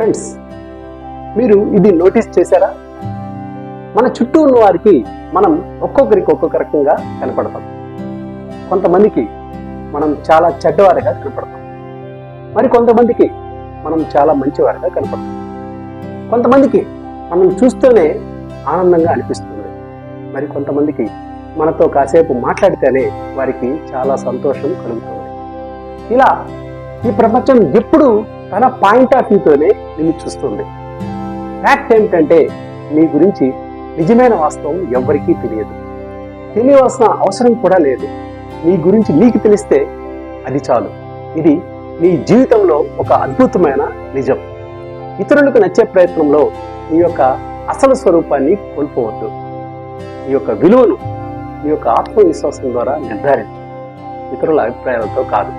Friends, మీరు ఇది notice చేశారా? మన చుట్టూ ఉన్న వారికి మనం ఒక్కొక్కరికి ఒక్కొక్క రకంగా కనపడతాం. కొంతమందికి మనం చాలా చెడ్డవారిగా కనపడతాం, మరి కొంతమందికి మనం చాలా మంచివారిగా కనపడతాం. కొంతమందికి మనం చూస్తూనే ఆనందంగా అనిపిస్తుంది, మరి కొంతమందికి మనతో కాసేపు మాట్లాడితేనే వారికి చాలా సంతోషం కలుగుతుంది. ఇలా ఈ ప్రపంచం ఎప్పుడు తన పాయింట్ ఆఫ్ వ్యూతోనే నిన్ను చూస్తుంది. ఫ్యాక్ట్ ఏమిటంటే, నీ గురించి నిజమైన వాస్తవం ఎవ్వరికీ తెలియదు, తెలియవలసిన అవసరం కూడా లేదు. నీ గురించి నీకు తెలిస్తే అది చాలు. ఇది నీ జీవితంలో ఒక అద్భుతమైన నిజం. ఇతరులకు నచ్చే ప్రయత్నంలో నీ యొక్క అసలు స్వరూపాన్ని కోల్పోవద్దు. నీ యొక్క విలువను నీ యొక్క ఆత్మవిశ్వాసం ద్వారా నిర్ధారించు, ఇతరుల అభిప్రాయాలతో కాదు.